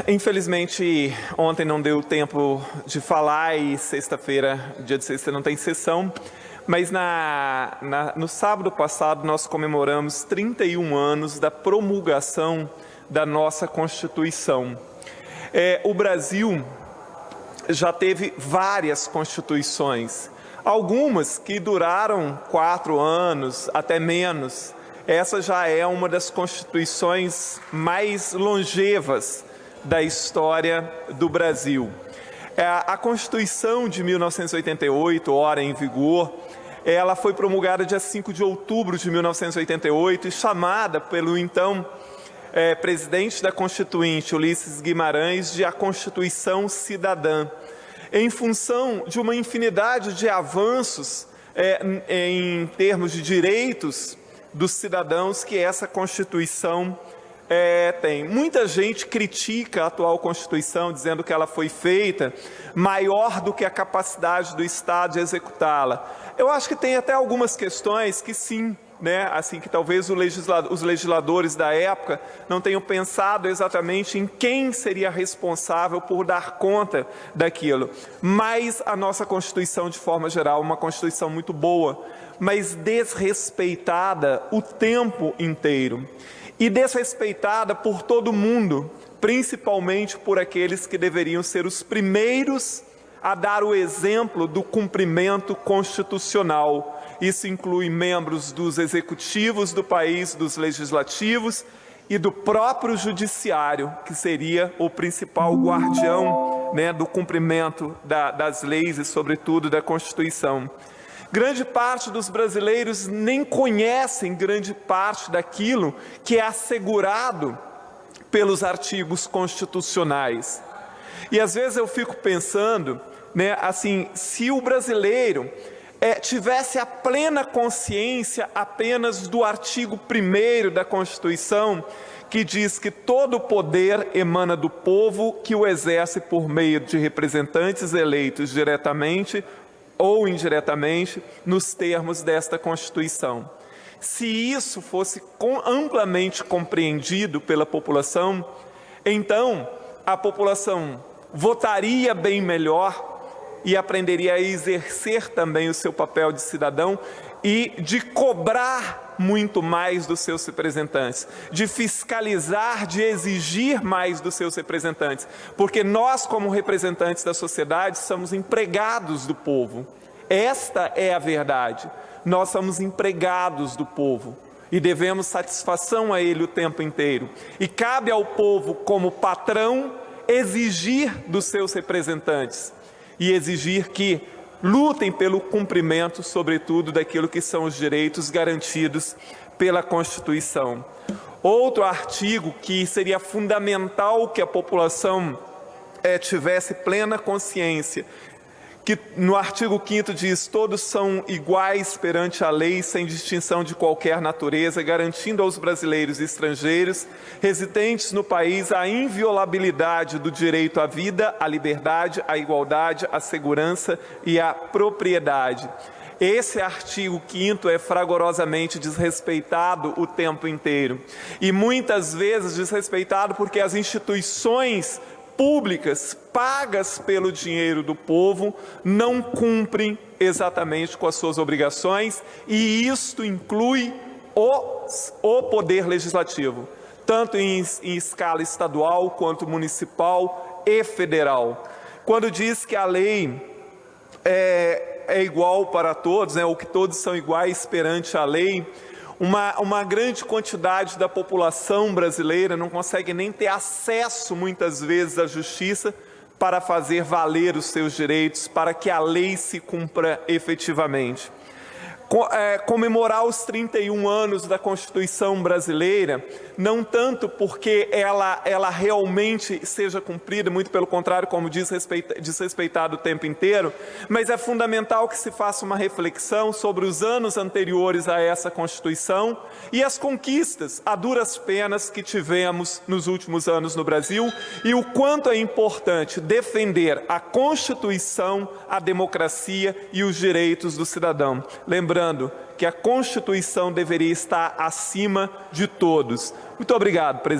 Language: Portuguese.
Infelizmente, ontem não deu tempo de falar e sexta-feira, dia de sexta, não tem sessão, mas no sábado passado nós comemoramos 31 anos da promulgação da nossa Constituição. O Brasil já teve várias constituições, algumas que duraram 4 anos, até menos. Essa já é uma das constituições mais longevas da história do Brasil. A Constituição de 1988, ora em vigor, ela foi promulgada dia 5 de outubro de 1988 e chamada pelo então presidente da Constituinte, Ulisses Guimarães, de a Constituição Cidadã, em função de uma infinidade de avanços em termos de direitos dos cidadãos que essa Constituição tem. Muita gente critica a atual Constituição, dizendo que ela foi feita maior do que a capacidade do Estado de executá-la. Eu acho que tem até algumas questões que sim, assim que talvez os legisladores da época não tenham pensado exatamente em quem seria responsável por dar conta daquilo. Mas a nossa Constituição, de forma geral, é uma Constituição muito boa, mas desrespeitada o tempo inteiro. E desrespeitada por todo mundo, principalmente por aqueles que deveriam ser os primeiros a dar o exemplo do cumprimento constitucional. Isso inclui membros dos executivos do país, dos legislativos e do próprio judiciário, que seria o principal guardião do cumprimento das leis e, sobretudo, da Constituição. Grande parte dos brasileiros nem conhecem grande parte daquilo que é assegurado pelos artigos constitucionais. E às vezes eu fico pensando, assim, se o brasileiro tivesse a plena consciência apenas do artigo 1º da Constituição, que diz que todo o poder emana do povo, que o exerce por meio de representantes eleitos diretamente ou indiretamente, nos termos desta Constituição. Se isso fosse amplamente compreendido pela população, então a população votaria bem melhor e aprenderia a exercer também o seu papel de cidadão e de cobrar muito mais dos seus representantes, de fiscalizar, de exigir mais dos seus representantes, porque nós, como representantes da sociedade, somos empregados do povo. Esta é a verdade. Nós somos empregados do povo e devemos satisfação a ele o tempo inteiro. E cabe ao povo, como patrão, exigir dos seus representantes e exigir que lutem pelo cumprimento, sobretudo, daquilo que são os direitos garantidos pela Constituição. Outro artigo que seria fundamental que a população tivesse plena consciência, que no artigo 5º diz: todos são iguais perante a lei, sem distinção de qualquer natureza, garantindo aos brasileiros e estrangeiros residentes no país a inviolabilidade do direito à vida, à liberdade, à igualdade, à segurança e à propriedade. Esse artigo 5º é fragorosamente desrespeitado o tempo inteiro. E muitas vezes desrespeitado porque as instituições públicas, pagas pelo dinheiro do povo, não cumprem exatamente com as suas obrigações, e isto inclui o poder legislativo, tanto em escala estadual quanto municipal e federal. Quando diz que a lei é igual para todos, ou que todos são iguais perante a lei, uma grande quantidade da população brasileira não consegue nem ter acesso, muitas vezes, à justiça para fazer valer os seus direitos, para que a lei se cumpra efetivamente. Comemorar os 31 anos da Constituição brasileira, não tanto porque ela realmente seja cumprida, muito pelo contrário, como desrespeitado o tempo inteiro, mas é fundamental que se faça uma reflexão sobre os anos anteriores a essa Constituição e as conquistas a duras penas que tivemos nos últimos anos no Brasil e o quanto é importante defender a Constituição, a democracia e os direitos do cidadão. Lembrando que a Constituição deveria estar acima de todos. Muito obrigado, presidente.